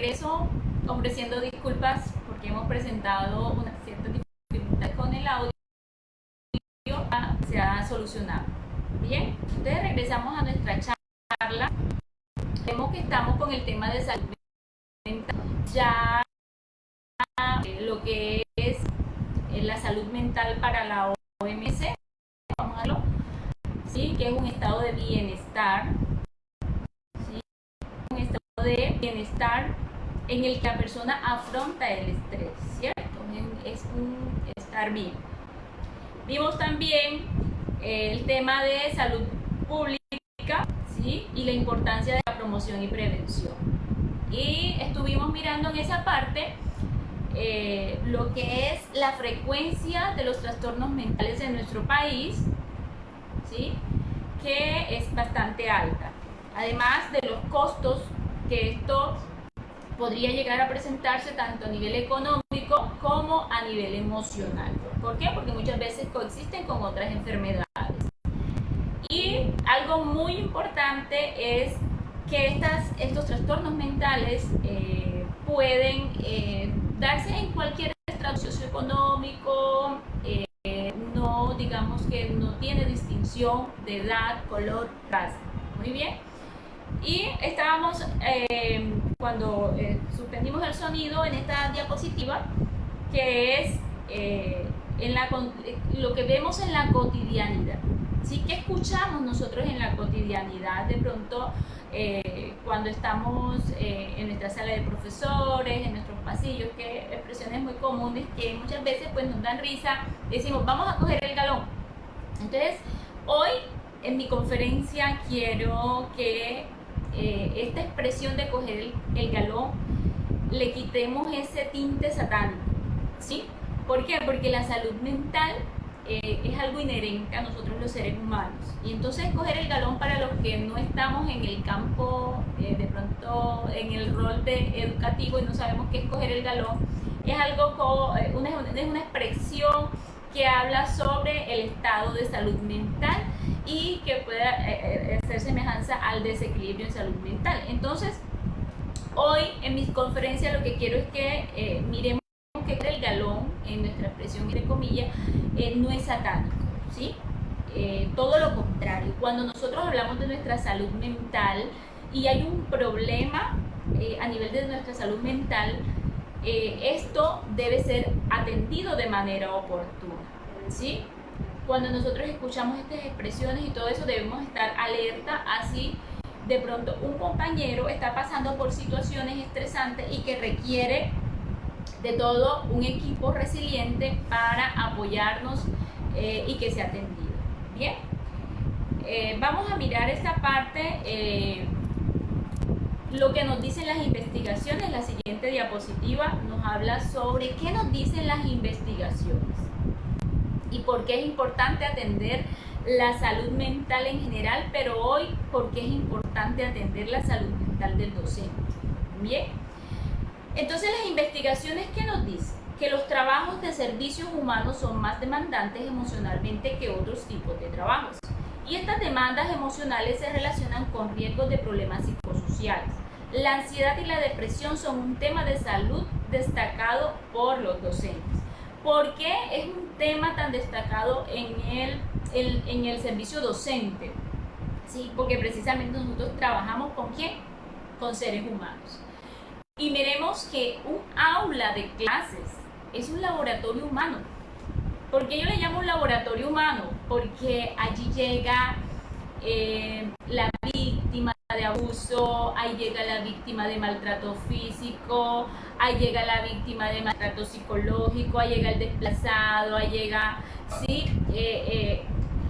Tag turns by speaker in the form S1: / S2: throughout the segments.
S1: regreso ofreciendo disculpas porque hemos presentado una cierta dificultad con el audio, se ha solucionado. Bien, entonces regresamos a nuestra charla. Vemos que estamos con el tema de salud mental. Ya lo que es la salud mental para la OMS, vamos a verlo, ¿sí? Que es un estado de bienestar, ¿sí? Un estado de bienestar en el que la persona afronta el estrés, ¿cierto? Es un estar bien. Vimos también el tema de salud pública, ¿sí? Y la importancia de la promoción y prevención. Y estuvimos mirando en esa parte lo que es la frecuencia de los trastornos mentales en nuestro país, ¿sí? Que es bastante alta. Además de los costos que esto podría llegar a presentarse tanto a nivel económico como a nivel emocional. ¿Por qué? Porque muchas veces coexisten con otras enfermedades. Y algo muy importante es que estos trastornos mentales pueden darse en cualquier estrato socioeconómico, no, digamos que no tiene distinción de edad, color, raza. Muy bien. Y estábamos, cuando suspendimos el sonido en esta diapositiva, que es lo que vemos en la cotidianidad. ¿Sí? ¿Qué escuchamos nosotros en la cotidianidad? De pronto, cuando estamos en nuestra sala de profesores, en nuestros pasillos, que expresiones muy comunes que muchas veces pues, nos dan risa, decimos, vamos a coger el galón. Entonces, hoy en mi conferencia quiero que esta expresión de coger el galón le quitemos ese tinte satánico, ¿sí? ¿Por qué? Porque la salud mental es algo inherente a nosotros los seres humanos. Y entonces coger el galón para los que no estamos en el campo, de pronto en el rol de educativo y no sabemos qué es coger el galón, es algo es una expresión que habla sobre el estado de salud mental y que puede hacer semejanza al desequilibrio en salud mental. Entonces, hoy en mis conferencias lo que quiero es que miremos que el galón, en nuestra expresión entre comillas, no es satánico, ¿sí? Todo lo contrario. Cuando nosotros hablamos de nuestra salud mental y hay un problema a nivel de nuestra salud mental, esto debe ser atendido de manera oportuna, ¿sí? Cuando nosotros escuchamos estas expresiones y todo eso, debemos estar alerta, así de pronto un compañero está pasando por situaciones estresantes y que requiere de todo un equipo resiliente para apoyarnos y que sea atendido. Bien, vamos a mirar esta parte, lo que nos dicen las investigaciones. La siguiente diapositiva nos habla sobre qué nos dicen las investigaciones y por qué es importante atender la salud mental en general, pero hoy por qué es importante atender la salud mental del docente. Bien, entonces las investigaciones, ¿qué nos dicen? Que los trabajos de servicios humanos son más demandantes emocionalmente que otros tipos de trabajos. Y estas demandas emocionales se relacionan con riesgos de problemas psicosociales. La ansiedad y la depresión son un tema de salud destacado por los docentes. ¿Por qué es un tema tan destacado en el servicio docente? ¿Sí? Porque precisamente nosotros trabajamos ¿con quién? Con seres humanos. Y miremos que un aula de clases es un laboratorio humano. ¿Por qué yo le llamo un laboratorio humano? Porque allí llega la víctima de abuso, ahí llega la víctima de maltrato físico, ahí llega la víctima de maltrato psicológico, ahí llega el desplazado, ahí llega, ¿sí?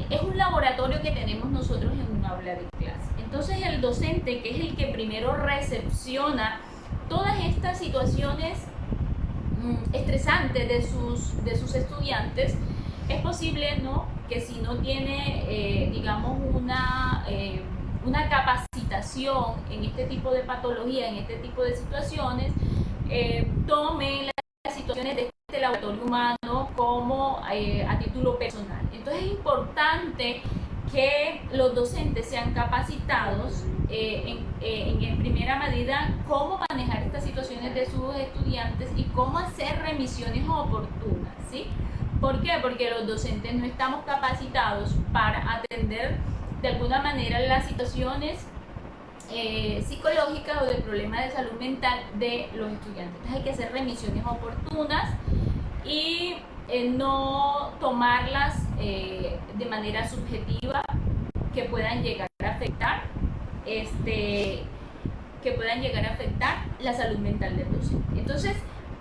S1: Es un laboratorio que tenemos nosotros en un aula de clase. Entonces el docente, que es el que primero recepciona todas estas situaciones estresantes de sus estudiantes, es posible, ¿no?, que si no tiene, digamos, una capacitación en este tipo de patología, en este tipo de situaciones, tome las situaciones de este laboratorio humano como a título personal. Entonces es importante que los docentes sean capacitados en primera medida cómo manejar estas situaciones de sus estudiantes y cómo hacer remisiones oportunas, ¿sí? ¿Por qué? Porque los docentes no estamos capacitados para atender de alguna manera las situaciones psicológicas o de problemas de salud mental de los estudiantes. Entonces hay que hacer remisiones oportunas y no tomarlas de manera subjetiva que puedan llegar a afectar la salud mental del docente. Entonces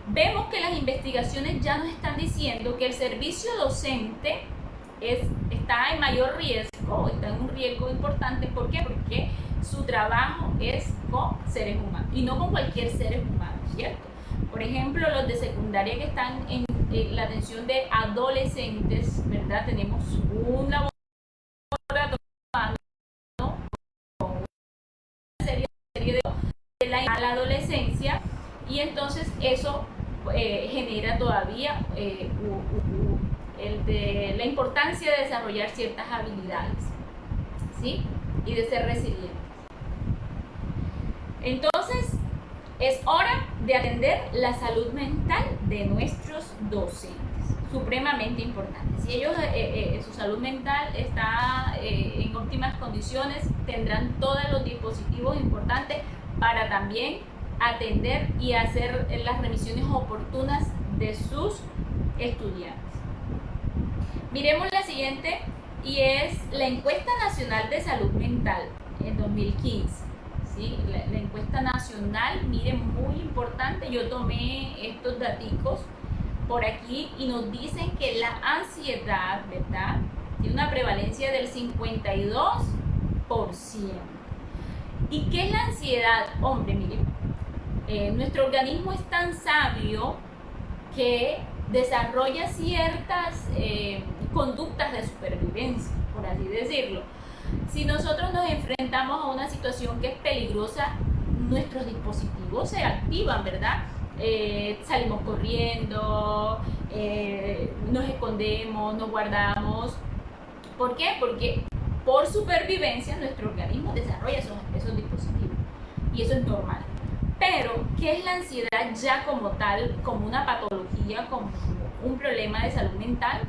S1: vemos que las investigaciones ya nos están diciendo que el servicio docente está en mayor riesgo, está en un riesgo importante. ¿Por qué? Porque su trabajo es con seres humanos y no con cualquier ser humano, ¿cierto? Por ejemplo, los de secundaria que están en la atención de adolescentes, ¿verdad? Tenemos un laboratorio con una serie de la adolescencia, y entonces eso genera todavía la importancia de desarrollar ciertas habilidades, ¿sí? Y de ser resilientes. Entonces, es hora de atender la salud mental de nuestros docentes, supremamente importante. Si ellos, su salud mental está en óptimas condiciones, tendrán todos los dispositivos importantes para también atender y hacer las remisiones oportunas de sus estudiantes. Miremos la siguiente, y es la Encuesta Nacional de Salud Mental en 2015. ¿Sí? La encuesta nacional, miren, muy importante. Yo tomé estos daticos por aquí y nos dicen que la ansiedad, ¿verdad?, tiene una prevalencia del 52%. ¿Y qué es la ansiedad? Hombre, miren, nuestro organismo es tan sabio que desarrolla ciertas conductas de supervivencia, por así decirlo. Si nosotros nos enfrentamos a una situación que es peligrosa, nuestros dispositivos se activan, ¿verdad? Salimos corriendo, nos escondemos, nos guardamos. ¿Por qué? Porque por supervivencia nuestro organismo desarrolla esos dispositivos, y eso es normal. Pero, ¿qué es la ansiedad ya como tal, como una patología, como un problema de salud mental?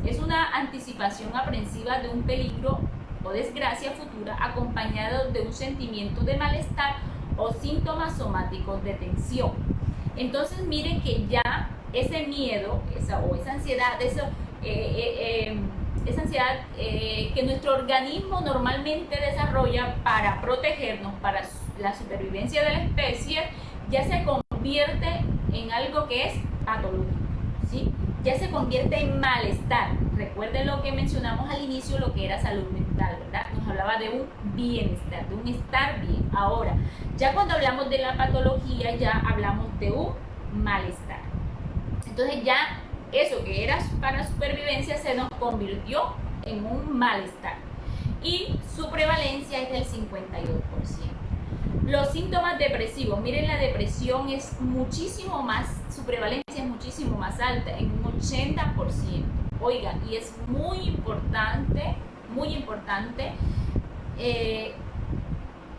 S1: Es una anticipación aprensiva de un peligro o desgracia futura, acompañado de un sentimiento de malestar o síntomas somáticos de tensión. Entonces miren que ya ese miedo, esa ansiedad, esa ansiedad que nuestro organismo normalmente desarrolla para protegernos, para la supervivencia de la especie, ya se convierte en algo que es patológico, ¿sí? Ya se convierte en malestar. Recuerden lo que mencionamos al inicio, lo que era salud mental, ¿verdad? Nos hablaba de un bienestar, de un estar bien. Ahora, ya cuando hablamos de la patología, ya hablamos de un malestar. Entonces ya eso que era para supervivencia se nos convirtió en un malestar. Y su prevalencia es del 52%. Los síntomas depresivos, miren, la depresión es muchísimo más, su prevalencia es muchísimo más alta, en un 80%. Oigan, y es muy importante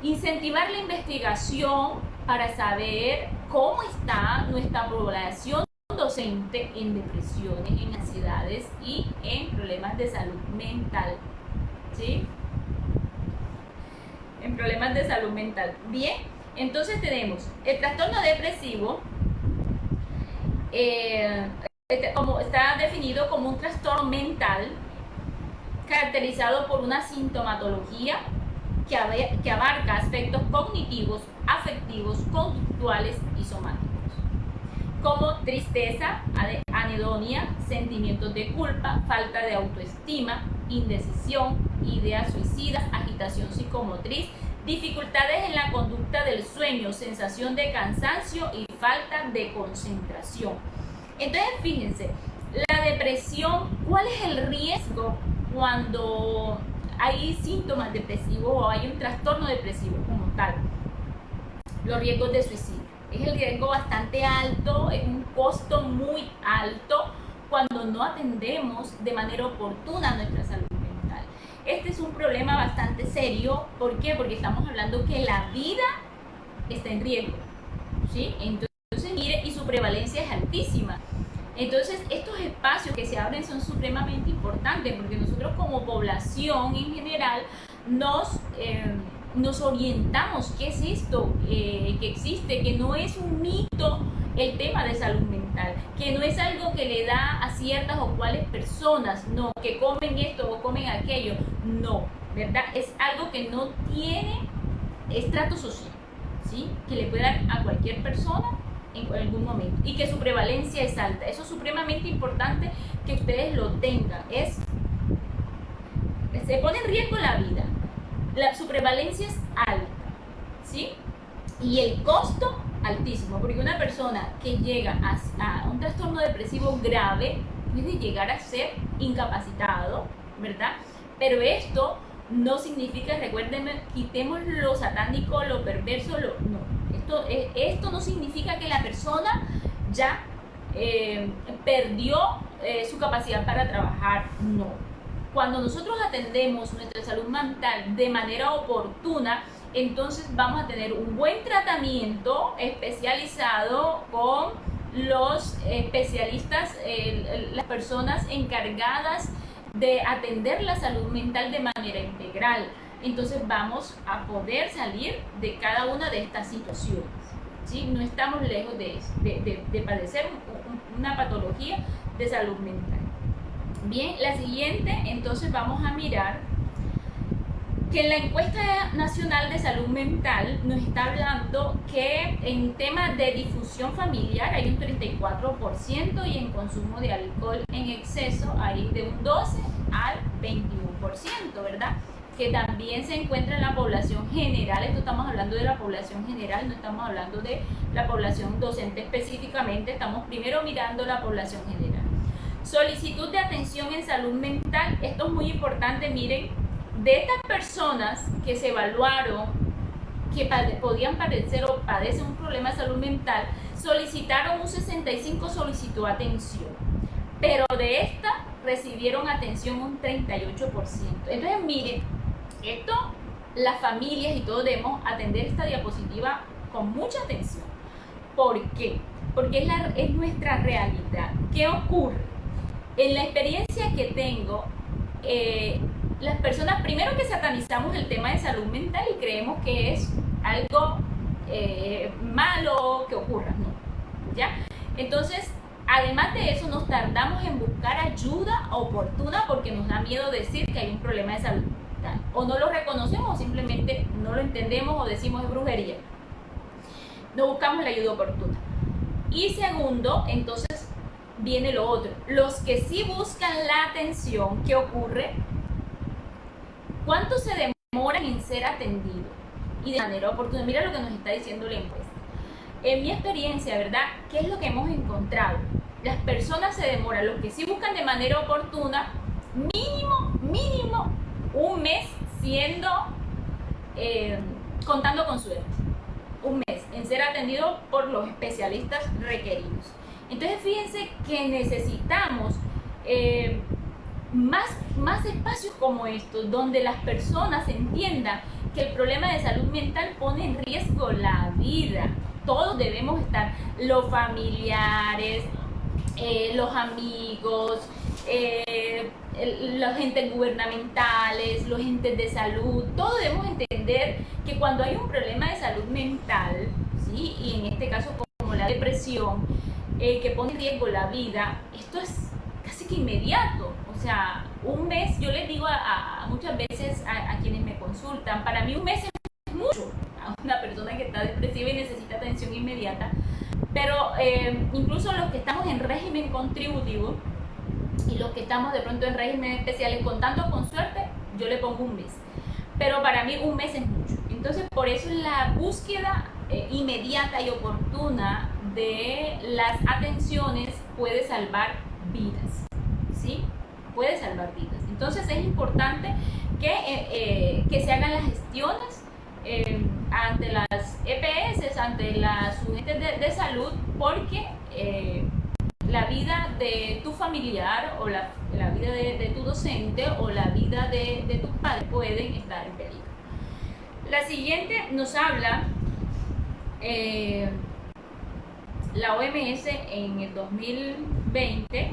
S1: incentivar la investigación para saber cómo está nuestra población docente en depresiones, en ansiedades y en problemas de salud mental, ¿sí? En problemas de salud mental. Bien, entonces tenemos el trastorno depresivo, como está definido como un trastorno mental caracterizado por una sintomatología que abarca aspectos cognitivos, afectivos, conductuales y somáticos, como tristeza, anedonia, sentimientos de culpa, falta de autoestima, indecisión, ideas suicidas, agitación psicomotriz, dificultades en la conducta del sueño, sensación de cansancio y falta de concentración. Entonces, fíjense, la depresión, ¿cuál es el riesgo cuando hay síntomas depresivos o hay un trastorno depresivo como tal? Los riesgos de suicidio. Es el riesgo bastante alto, es un costo muy alto cuando no atendemos de manera oportuna nuestra salud mental. este es un problema bastante serio. ¿Por qué? Porque estamos hablando que la vida está en riesgo, ¿sí? Entonces, mire, y su prevalencia es altísima. Entonces, estos espacios que se abren son supremamente importantes porque nosotros como población en general nos orientamos qué es esto que existe, que no es un mito el tema de salud mental, que no es algo que le da a ciertas o cuales personas, no, que comen esto o comen aquello, no, ¿verdad? Es algo que no tiene estrato social, ¿sí? Que le puede dar a cualquier persona en algún momento y que su prevalencia es alta. Eso es supremamente importante que ustedes lo tengan. Se pone en riesgo la vida, su prevalencia es alta, ¿sí? Y el costo altísimo, porque una persona que llega a un trastorno depresivo grave puede llegar a ser incapacitado, ¿verdad? Pero esto no significa, recuérdenme, quitemos lo satánico, lo perverso, no. Esto no significa que la persona ya perdió su capacidad para trabajar, no. Cuando nosotros atendemos nuestra salud mental de manera oportuna, entonces vamos a tener un buen tratamiento especializado con los especialistas, las personas encargadas de atender la salud mental de manera integral. Entonces vamos a poder salir de cada una de estas situaciones, ¿sí? No estamos lejos de padecer una patología de salud mental. Bien, la siguiente, entonces vamos a mirar que en la encuesta nacional de salud mental nos está hablando que en temas de difusión familiar hay un 34% y en consumo de alcohol en exceso hay de un 12 al 21%, ¿verdad? Que también se encuentra en la población general. Esto estamos hablando de la población general, no estamos hablando de la población docente específicamente, estamos primero mirando la población general. Solicitud de atención en salud mental, esto es muy importante, miren, de estas personas que se evaluaron que podían padecer o padecen un problema de salud mental, solicitaron un 65 solicitó atención, pero de esta recibieron atención un 38%. Entonces miren, esto las familias y todos debemos atender esta diapositiva con mucha atención. ¿Por qué? Porque es nuestra realidad. ¿Qué ocurre? En la experiencia que tengo, las personas, primero que satanizamos el tema de salud mental y creemos que es algo malo que ocurra, ¿no? ¿Ya? Entonces, además de eso, nos tardamos en buscar ayuda oportuna porque nos da miedo decir que hay un problema de salud mental. O no lo reconocemos o simplemente no lo entendemos o decimos es brujería. No buscamos la ayuda oportuna. Y segundo, entonces viene lo otro. Los que sí buscan la atención, ¿qué ocurre? ¿Cuánto se demoran en ser atendidos? Y de manera oportuna. Mira lo que nos está diciendo la encuesta. En mi experiencia, ¿verdad? ¿Qué es lo que hemos encontrado? Las personas se demoran, los que sí buscan de manera oportuna, mínimo un mes siendo, contando con suerte. Un mes en ser atendido por los especialistas requeridos. Entonces fíjense que necesitamos más espacios como estos, donde las personas entiendan que el problema de salud mental pone en riesgo la vida. Todos debemos estar, los familiares, los amigos, los entes gubernamentales, los entes de salud, todos debemos entender que cuando hay un problema de salud mental, ¿sí? Y en este caso como la depresión, que pone en riesgo la vida, esto es casi que inmediato. O sea, un mes, yo les digo muchas veces a quienes me consultan, para mí un mes es mucho a una persona que está depresiva y necesita atención inmediata, pero incluso los que estamos en régimen contributivo y los que estamos de pronto en régimen especiales, contando con suerte, yo le pongo un mes, pero para mí un mes es mucho. Entonces por eso la búsqueda inmediata y oportuna de las atenciones puede salvar vidas, ¿sí? Puede salvar vidas. Entonces es importante que se hagan las gestiones ante las EPS, ante las unidades de salud, porque la vida de tu familiar o la vida de tu docente o la vida de tus padres pueden estar en peligro. La siguiente nos habla la OMS en el 2020,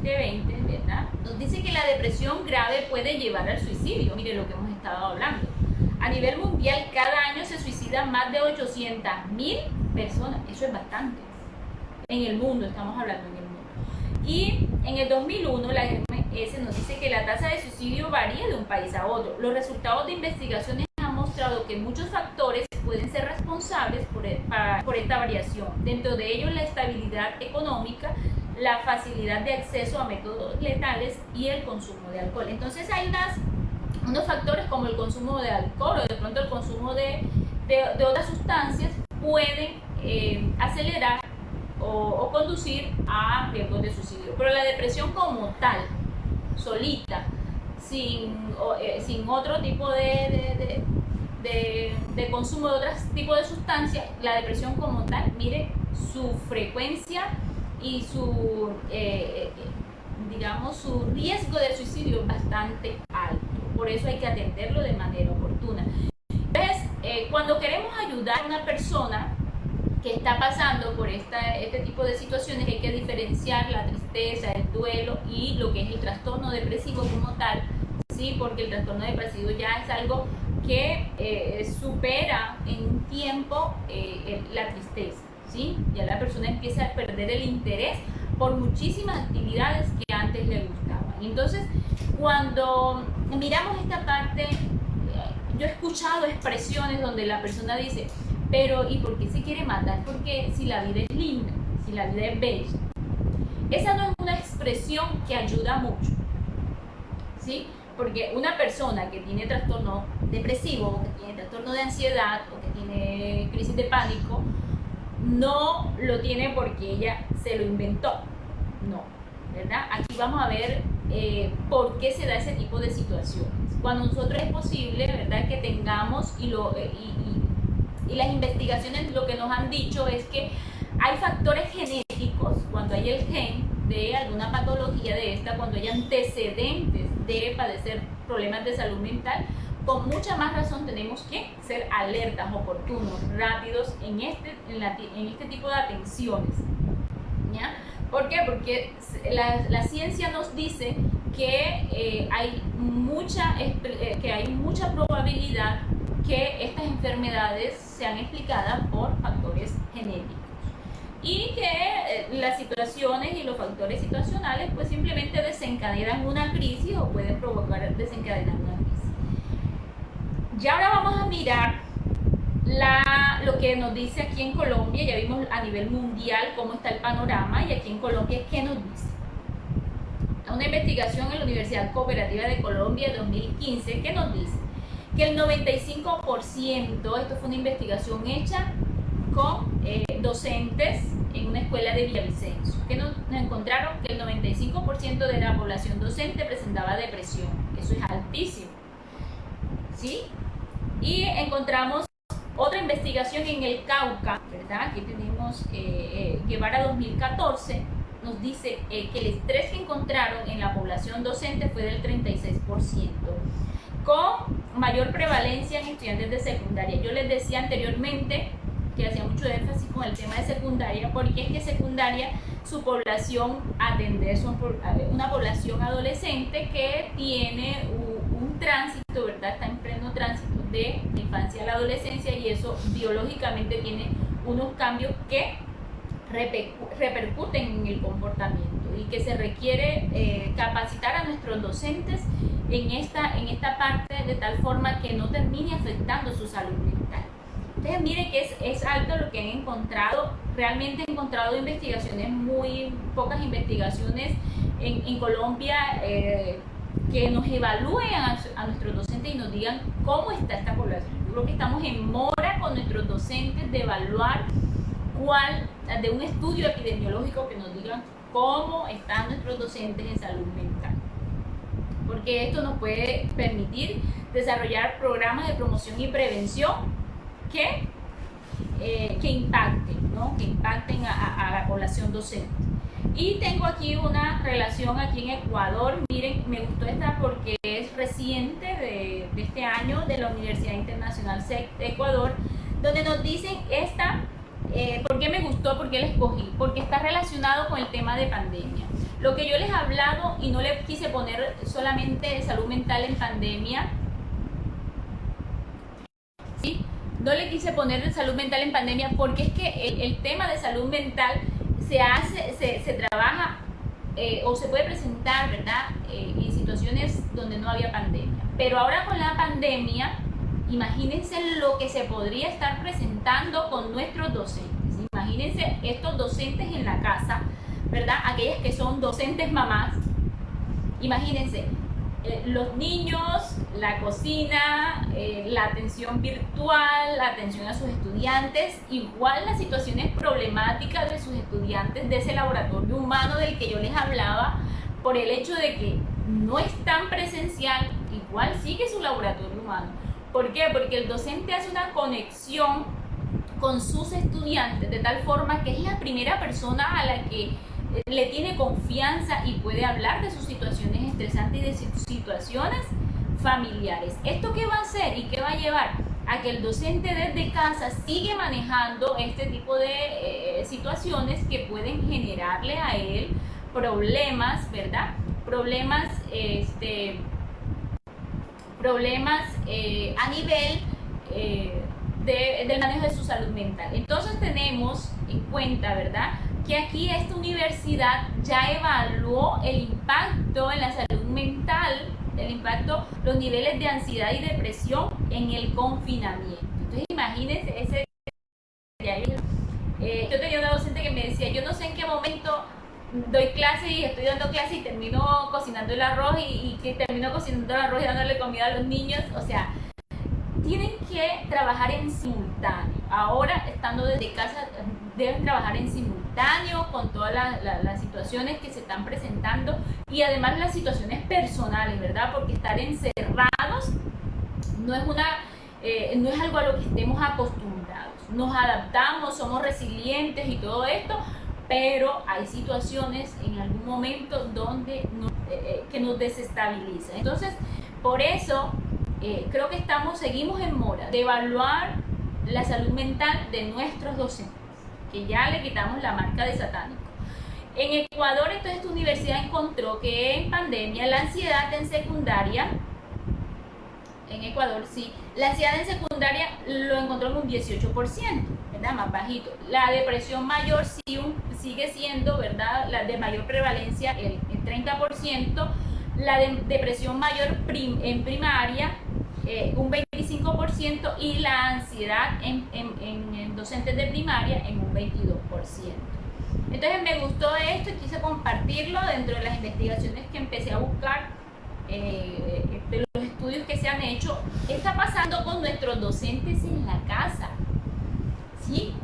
S1: ¿verdad? Nos dice que la depresión grave puede llevar al suicidio. Mire lo que hemos estado hablando. A nivel mundial, cada año se suicidan más de 800.000 personas. Eso es bastante. En el mundo, estamos hablando en el mundo. Y en el 2001, la OMS nos dice que la tasa de suicidio varía de un país a otro. Los resultados de investigaciones han mostrado que muchos factores pueden ser responsables por esta variación. Dentro de ellos, la estabilidad económica, la facilidad de acceso a métodos letales y el consumo de alcohol. Entonces hay unos factores como el consumo de alcohol o de pronto el consumo de otras sustancias pueden acelerar o conducir a riesgos de suicidio. Pero la depresión como tal, solita, sin otro tipo de consumo de otros tipos de sustancias, la depresión como tal, mire, su frecuencia y su riesgo de suicidio es bastante alto. Por eso hay que atenderlo de manera oportuna. Entonces, cuando queremos ayudar a una persona que está pasando por este tipo de situaciones, hay que diferenciar la tristeza, el duelo y lo que es el trastorno depresivo como tal, ¿sí? Porque el trastorno depresivo ya es algo que supera en un tiempo la tristeza, ¿sí? Ya la persona empieza a perder el interés por muchísimas actividades que antes le gustaban. Entonces, cuando miramos esta parte, yo he escuchado expresiones donde la persona dice, pero ¿y por qué se quiere matar? Porque si la vida es linda, si la vida es bella. Esa no es una expresión que ayuda mucho, ¿sí? Porque una persona que tiene trastorno depresivo, que tiene trastorno de ansiedad o que tiene crisis de pánico, no lo tiene porque ella se lo inventó, no, ¿verdad? Aquí vamos a ver por qué se da ese tipo de situaciones. Cuando nosotros es posible, ¿verdad?, que tengamos y las investigaciones lo que nos han dicho es que hay factores genéticos, cuando hay el gen de alguna patología de esta, cuando hay antecedentes de padecer problemas de salud mental, con mucha más razón tenemos que ser alertas, oportunos, rápidos en este tipo de atenciones, ¿ya? ¿Por qué? Porque la ciencia nos dice que hay mucha probabilidad que estas enfermedades sean explicadas por factores genéticos y que las situaciones y los factores situacionales pues simplemente desencadenan una crisis o pueden desencadenar una crisis. Ya ahora vamos a mirar lo que nos dice aquí en Colombia. Ya vimos a nivel mundial cómo está el panorama, y aquí en Colombia, ¿qué nos dice? Una investigación en la Universidad Cooperativa de Colombia de 2015, ¿qué nos dice? Que el 95%, esto fue una investigación hecha con docentes en una escuela de Villavicencio, que nos encontraron que el 95% de la población docente presentaba depresión. Eso es altísimo, ¿sí? Y encontramos otra investigación en el Cauca, ¿verdad? Aquí tenemos Guevara 2014, nos dice que el estrés que encontraron en la población docente fue del 36%, con mayor prevalencia en estudiantes de secundaria. Yo les decía anteriormente que hacía mucho énfasis con el tema de secundaria, porque es que secundaria, su población atender son una población adolescente que tiene un tránsito, ¿verdad? Está en pleno tránsito de la infancia a la adolescencia, y eso biológicamente tiene unos cambios que repercuten en el comportamiento, y que se requiere capacitar a nuestros docentes en esta parte de tal forma que no termine afectando su salud mental. Entonces miren que es alto lo que han encontrado. Realmente he encontrado investigaciones, muy pocas investigaciones en Colombia que nos evalúen a nuestros docentes y nos digan cómo está esta población. Yo creo que estamos en mora con nuestros docentes de evaluar de un estudio epidemiológico que nos digan cómo están nuestros docentes en salud mental, porque esto nos puede permitir desarrollar programas de promoción y prevención que impacten, ¿no? Que impacten a la población docente. Y tengo aquí una relación aquí en Ecuador. Miren, me gustó esta porque es reciente de este año, de la Universidad Internacional SEC de Ecuador, donde nos dicen esta, ¿por qué me gustó? ¿Por qué la escogí? Porque está relacionado con el tema de pandemia. Lo que yo les he hablado, y no le quise poner solamente salud mental en pandemia, ¿sí? No le quise poner salud mental en pandemia porque es que el tema de salud mental se trabaja o se puede presentar, ¿verdad? En situaciones donde no había pandemia. Pero ahora con la pandemia, imagínense lo que se podría estar presentando con nuestros docentes. Imagínense estos docentes en la casa, ¿verdad? Aquellas que son docentes mamás. Imagínense, los niños, la cocina, la atención virtual, la atención a sus estudiantes, igual las situaciones problemáticas de sus estudiantes, de ese laboratorio humano del que yo les hablaba, por el hecho de que no es tan presencial, igual sigue su laboratorio humano. ¿Por qué? Porque el docente hace una conexión con sus estudiantes de tal forma que es la primera persona a la que le tiene confianza y puede hablar de sus situaciones estresantes y de sus situaciones familiares. ¿Esto qué va a hacer y qué va a llevar? A que el docente desde casa sigue manejando este tipo de situaciones que pueden generarle a él problemas, ¿verdad? Problemas a nivel del manejo de su salud mental. Entonces tenemos en cuenta, ¿verdad?, que aquí esta universidad ya evaluó el impacto en la salud mental, el impacto, los niveles de ansiedad y depresión en el confinamiento. Entonces imagínense ese... yo tenía una docente que me decía, yo no sé en qué momento doy clase y estoy dando clase y termino cocinando el arroz y que termino cocinando el arroz y dándole comida a los niños. O sea, tienen que trabajar en simultáneo. Ahora, estando desde casa, deben trabajar en simultáneo con todas las situaciones que se están presentando y además las situaciones personales, ¿verdad? Porque estar encerrados no es algo a lo que estemos acostumbrados. Nos adaptamos, somos resilientes y todo esto, pero hay situaciones en algún momento donde que nos desestabilizan. Entonces, por eso creo que seguimos en mora de evaluar la salud mental de nuestros docentes, que ya le quitamos la marca de satánico. En Ecuador, entonces, esta universidad encontró que en pandemia la ansiedad en secundaria, en Ecuador sí, la ansiedad en secundaria lo encontró en un 18%, ¿verdad? Más bajito. La depresión mayor sigue siendo, ¿verdad?, la de mayor prevalencia, el 30%. La depresión mayor en primaria, un 25%, y la ansiedad en docentes de primaria en un 22%. Entonces me gustó esto y quise compartirlo dentro de las investigaciones que empecé a buscar, de los estudios que se han hecho. ¿Qué está pasando con nuestros docentes en la casa? ¿Sí?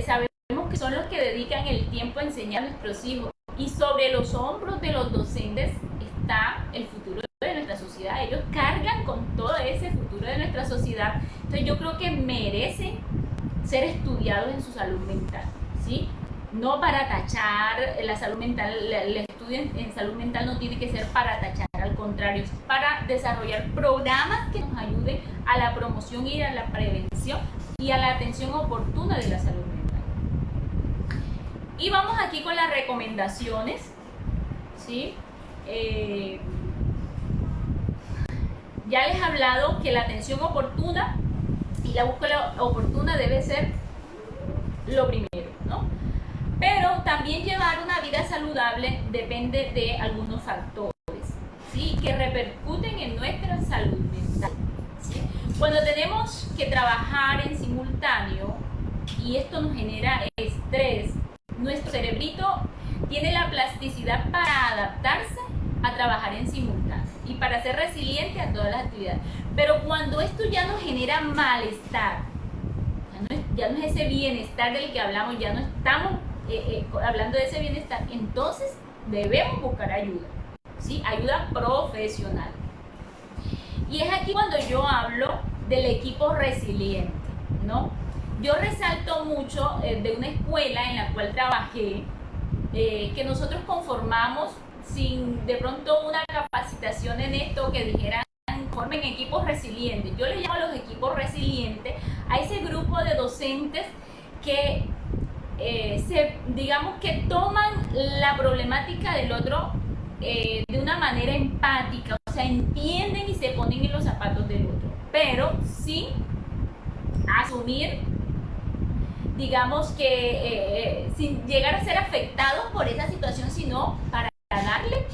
S1: Sabemos que son los que dedican el tiempo a enseñar a nuestros hijos, y sobre los hombros de los docentes está el futuro de nuestra sociedad. Ellos cargan con todo ese futuro de nuestra sociedad. Entonces yo creo que merecen ser estudiados en su salud mental, ¿sí? No para tachar la salud mental. El estudio en salud mental no tiene que ser para tachar, al contrario, es para desarrollar programas que nos ayuden a la promoción y a la prevención y a la atención oportuna de la salud mental. Y vamos aquí con las recomendaciones, ¿sí? Ya les he hablado que la atención oportuna y la búsqueda oportuna debe ser lo primero, ¿no? Pero también llevar una vida saludable depende de algunos factores, ¿sí?, que repercuten en nuestra salud mental, ¿sí? Cuando tenemos que trabajar en simultáneo y esto nos genera estrés, nuestro cerebrito tiene la plasticidad para adaptarse a trabajar en simultáneo y para ser resiliente a todas las actividades. Pero cuando esto ya nos genera malestar, ya no es ese bienestar del que hablamos, ya no estamos hablando de ese bienestar, entonces debemos buscar ayuda, ¿sí? Ayuda profesional. Y es aquí cuando yo hablo del equipo resiliente, ¿no? Yo resalto mucho de una escuela en la cual trabajé, que nosotros conformamos sin de pronto una capacitación en esto que dijeran formen equipos resilientes. Yo les llamo a los equipos resilientes a ese grupo de docentes que digamos que toman la problemática del otro de una manera empática, o sea, entienden y se ponen en los zapatos del otro, pero sin asumir, digamos que sin llegar a ser afectados por esa situación, sino para darle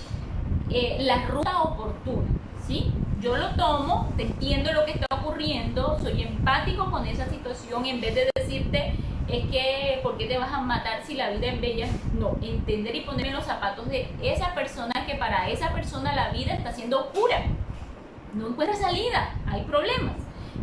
S1: la ruta oportuna, ¿sí? Yo lo tomo, te entiendo lo que está ocurriendo, soy empático con esa situación, en vez de decirte es que ¿por qué te vas a matar si la vida es bella? No, entender y ponerme en los zapatos de esa persona, que para esa persona la vida está siendo oscura, no encuentra salida, hay problemas.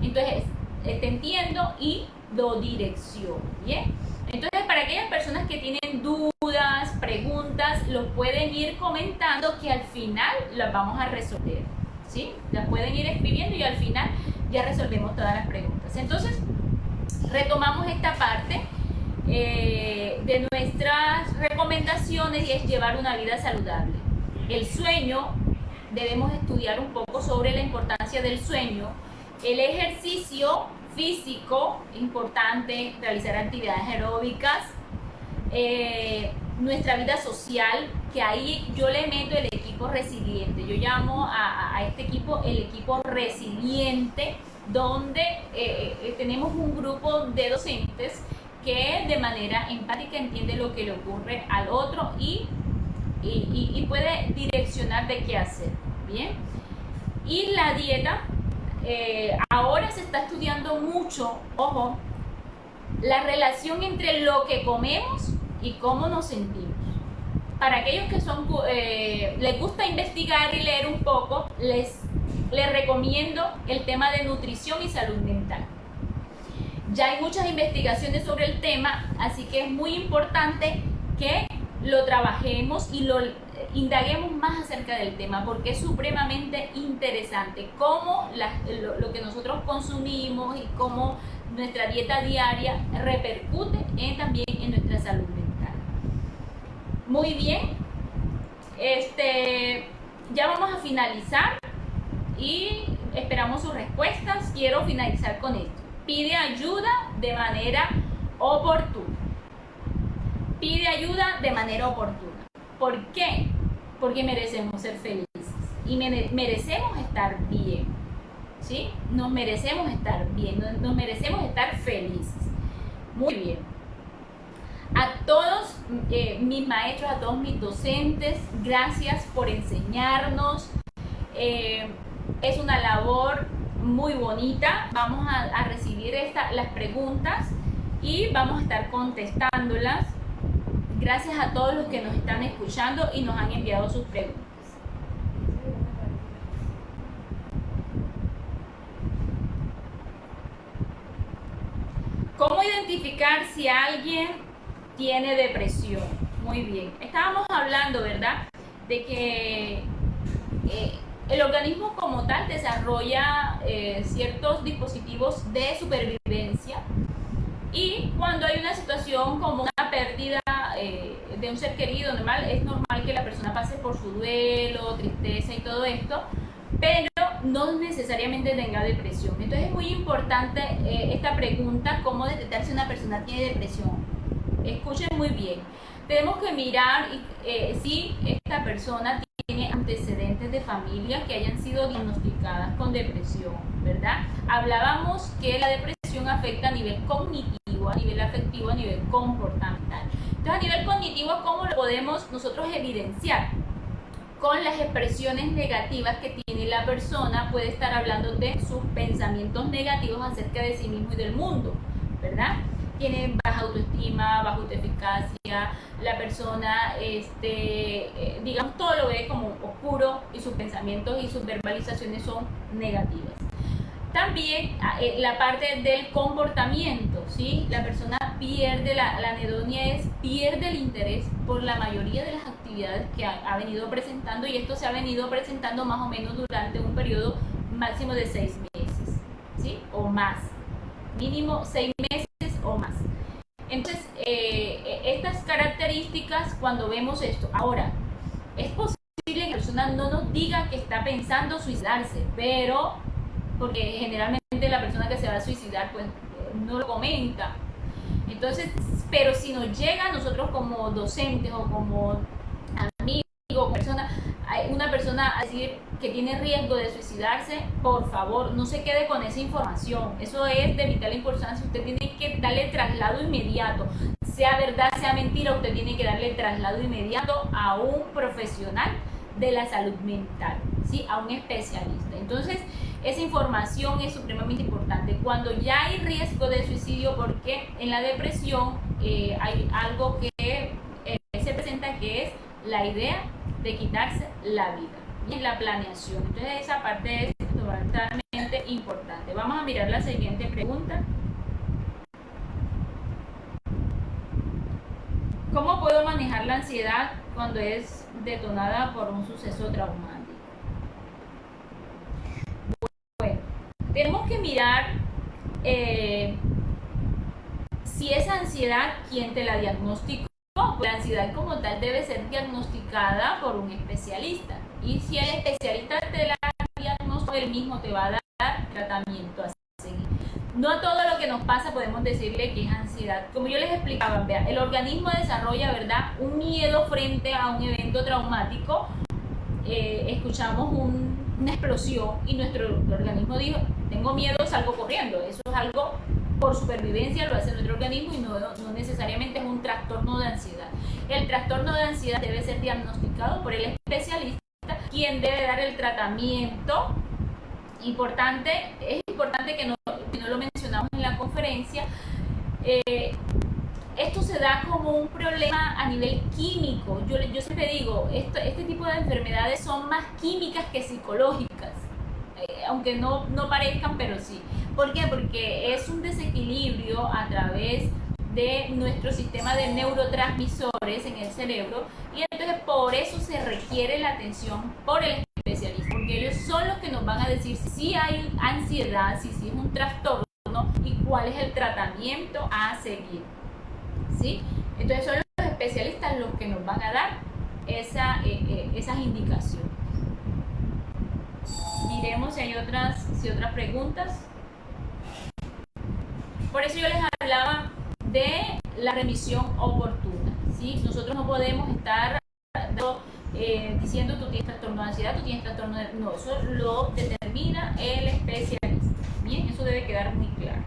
S1: Entonces te entiendo y do dirección, ¿bien? Entonces, para aquellas personas que tienen dudas, preguntas, los pueden ir comentando, que al final las vamos a resolver, ¿sí? Las pueden ir escribiendo y al final ya resolvemos todas las preguntas. Entonces, retomamos esta parte de nuestras recomendaciones, y es llevar una vida saludable. El sueño, debemos estudiar un poco sobre la importancia del sueño. El ejercicio físico, importante, realizar actividades aeróbicas. Nuestra vida social, que ahí yo le meto el equipo resiliente. Yo llamo a este equipo el equipo resiliente, donde tenemos un grupo de docentes que de manera empática entiende lo que le ocurre al otro y puede direccionar de qué hacer, ¿bien? Y la dieta, ahora se está estudiando mucho, ojo, la relación entre lo que comemos y cómo nos sentimos. Para aquellos que son les gusta investigar y leer un poco, les recomiendo el tema de nutrición y salud mental. Ya hay muchas investigaciones sobre el tema, así que es muy importante que lo trabajemos y lo indaguemos más acerca del tema, porque es supremamente interesante cómo lo que nosotros consumimos y cómo nuestra dieta diaria repercute también en nuestra salud mental. Muy bien, ya vamos a finalizar y esperamos sus respuestas. Quiero finalizar con esto: pide ayuda de manera oportuna. Pide ayuda de manera oportuna. ¿Por qué? Porque merecemos ser felices y merecemos estar bien, ¿sí? Nos merecemos estar bien, nos merecemos estar felices. Muy bien. A todos mis maestros, a todos mis docentes, gracias por enseñarnos. Es una labor muy bonita. Vamos a recibir las preguntas y vamos a estar contestándolas. Gracias a todos los que nos están escuchando y nos han enviado sus preguntas. ¿Cómo identificar si alguien tiene depresión? Muy bien. Estábamos hablando, ¿verdad?, de que el organismo como tal desarrolla ciertos dispositivos de supervivencia, y cuando hay una situación como una pérdida de un ser querido, es normal que la persona pase por su duelo, tristeza y todo esto, pero no necesariamente tenga depresión. Entonces es muy importante esta pregunta: ¿cómo detectar si una persona tiene depresión? Escuchen muy bien. Tenemos que mirar si esta persona tiene antecedentes de familia que hayan sido diagnosticadas con depresión, ¿verdad? Hablábamos que la depresión afecta a nivel cognitivo, a nivel afectivo, a nivel comportamental. Entonces, a nivel cognitivo, ¿cómo lo podemos nosotros evidenciar? Con las expresiones negativas que tiene la persona. Puede estar hablando de sus pensamientos negativos acerca de sí mismo y del mundo, ¿verdad? Tiene baja autoestima, baja autoeficacia, la persona, digamos, todo lo ve como oscuro y sus pensamientos y sus verbalizaciones son negativas. También la parte del comportamiento, ¿sí? La persona pierde, la anedonia pierde el interés por la mayoría de las actividades que ha venido presentando, y esto se ha venido presentando más o menos durante un periodo máximo de 6 meses, ¿sí? O más, mínimo 6 meses o más. Entonces, estas características cuando vemos esto. Ahora, es posible que la persona no nos diga que está pensando suicidarse, pero porque generalmente la persona que se va a suicidar pues no lo comenta. Entonces, pero si nos llega a nosotros como docentes o como amigos, como persona, una persona a decir que tiene riesgo de suicidarse, por favor, no se quede con esa información. Eso es de vital importancia. Usted tiene que darle traslado inmediato. Sea verdad, sea mentira, usted tiene que darle traslado inmediato a un profesional de la salud mental, ¿sí? A un especialista. Entonces, esa información es supremamente importante. Cuando ya hay riesgo de suicidio, porque en la depresión hay algo que se presenta, que es la idea de quitarse la vida y la planeación. Entonces esa parte es totalmente importante. Vamos a mirar la siguiente pregunta. ¿Cómo puedo manejar la ansiedad cuando es detonada por un suceso traumático? Bueno, tenemos que mirar si esa ansiedad, ¿quién te la diagnosticó? La ansiedad como tal debe ser diagnosticada por un especialista, y si el especialista te la diagnosticó, él mismo te va a dar tratamiento a seguir. No a todo lo que nos pasa podemos decirle que es ansiedad. Como yo les explicaba, vea, el organismo desarrolla, ¿verdad?, un miedo frente a un evento traumático. Escuchamos una explosión y nuestro organismo dijo, tengo miedo, salgo corriendo. Eso es algo por supervivencia, lo hace nuestro organismo, y no necesariamente es un trastorno de ansiedad. El trastorno de ansiedad debe ser diagnosticado por el especialista, quien debe dar el tratamiento. Es importante que no lo mencionamos en la conferencia, esto se da como un problema a nivel químico. Yo siempre digo, este tipo de enfermedades son más químicas que psicológicas, aunque no parezcan, pero sí. ¿Por qué? Porque es un desequilibrio a través de nuestro sistema de neurotransmisores en el cerebro, y entonces por eso se requiere la atención por el especialista, porque ellos son los que nos van a decir si hay ansiedad, si es un trastorno y cuál es el tratamiento a seguir, ¿sí? Entonces son los especialistas los que nos van a dar esas indicaciones. Miremos si hay otras preguntas. Por eso yo les hablaba de la remisión oportuna, ¿sí? Nosotros no podemos estar diciendo tú tienes trastorno de ansiedad, tú tienes trastorno de... No, eso lo determina el especialista. Bien, eso debe quedar muy claro.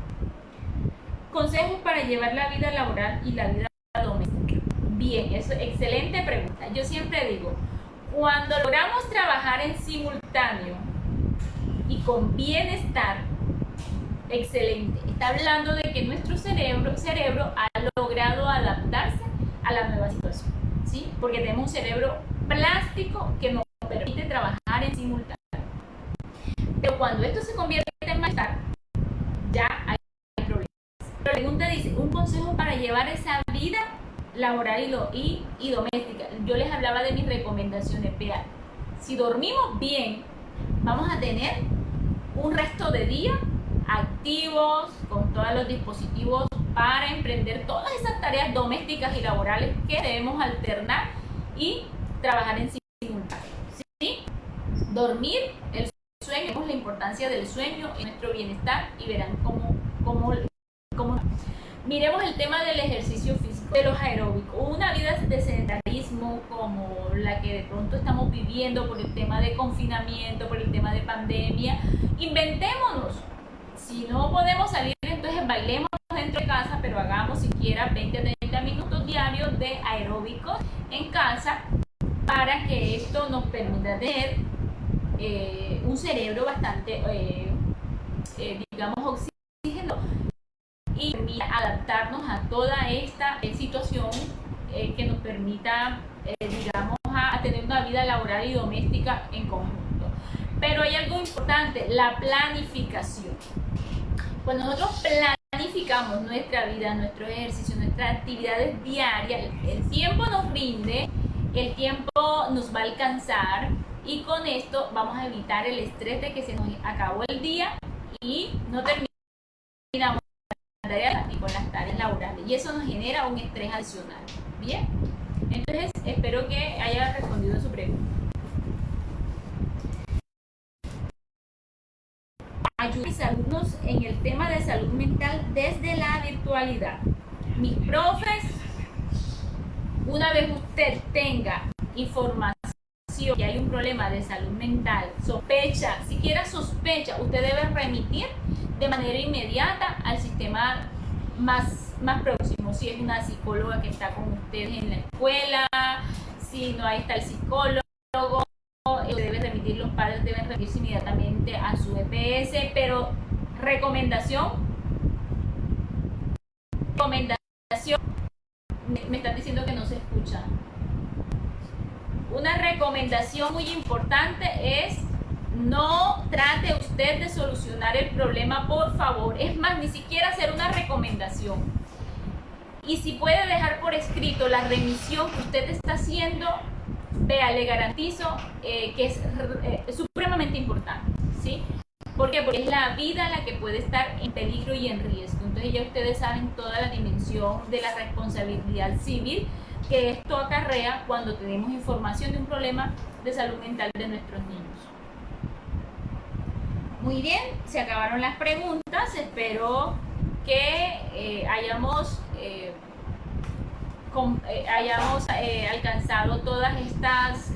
S1: Consejos para llevar la vida laboral y la vida doméstica. Bien, eso es excelente pregunta. Yo siempre digo, cuando logramos trabajar en simultáneo y con bienestar, excelente. Está hablando de que nuestro cerebro ha logrado adaptarse a la nueva situación, ¿sí? Porque tenemos un cerebro plástico que nos permite trabajar en simultáneo. Pero cuando esto se convierte en malestar, ya hay problemas. La pregunta dice, un consejo para llevar esa vida laboral y doméstica. Yo les hablaba de mis recomendaciones. Vean, si dormimos bien, vamos a tener un resto de día activos, con todos los dispositivos para emprender todas esas tareas domésticas y laborales que debemos alternar y trabajar en simultáneo, ¿sí? Dormir, el sueño, vemos la importancia del sueño en nuestro bienestar, y verán cómo. Miremos el tema del ejercicio físico, de los aeróbicos. Una vida de sedentarismo como la que de pronto estamos viviendo por el tema de confinamiento, por el tema de pandemia, inventémonos. Si no podemos salir, entonces bailemos dentro de casa, pero hagamos siquiera 20 a 30 minutos diarios de aeróbicos en casa, para que esto nos permita tener un cerebro bastante, digamos, oxígeno, y adaptarnos a toda esta situación que nos permita, digamos, a tener una vida laboral y doméstica en conjunto. Pero hay algo importante, la planificación. Cuando nosotros planificamos nuestra vida, nuestro ejercicio, nuestras actividades diarias, el tiempo nos rinde, el tiempo nos va a alcanzar, y con esto vamos a evitar el estrés de que se nos acabó el día y no terminamos tareas y con las tareas laborales. Y eso nos genera un estrés adicional. Bien, entonces espero que haya respondido a su pregunta. Ayudar a mis alumnos en el tema de salud mental desde la virtualidad. Mis profes, una vez usted tenga información que hay un problema de salud mental, sospecha, siquiera sospecha, usted debe remitir de manera inmediata al sistema más próximo. Si es una psicóloga que está con ustedes en la escuela, si no, ahí está el psicólogo, debe remitir, los padres deben remitirse inmediatamente a su EPS, pero recomendación, me están diciendo que no se escucha. Una recomendación muy importante es: no trate usted de solucionar el problema, por favor. Es más, ni siquiera hacer una recomendación. Y si puede dejar por escrito la remisión que usted está haciendo, vea, le garantizo que es supremamente importante, ¿sí? ¿Por qué? Porque es la vida la que puede estar en peligro y en riesgo. Entonces ya ustedes saben toda la dimensión de la responsabilidad civil que esto acarrea cuando tenemos información de un problema de salud mental de nuestros niños. Muy bien, se acabaron las preguntas. Espero que hayamos alcanzado todas estas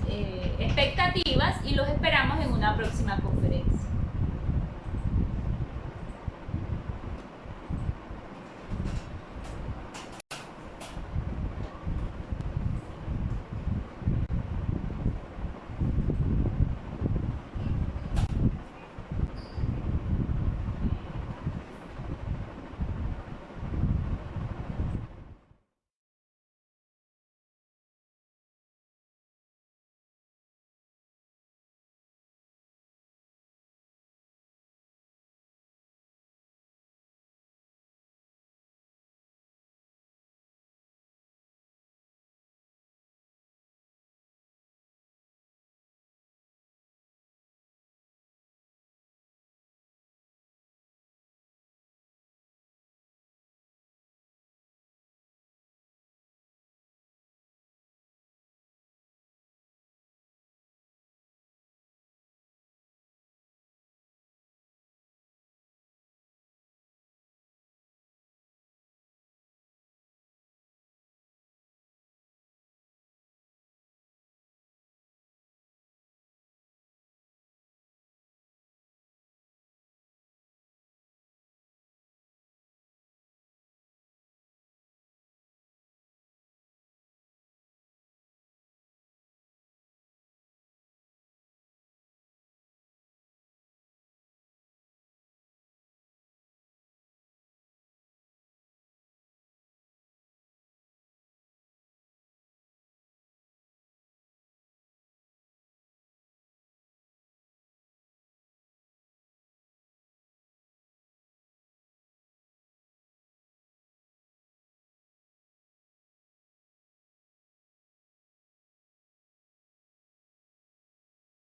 S1: expectativas y los esperamos en una próxima conferencia.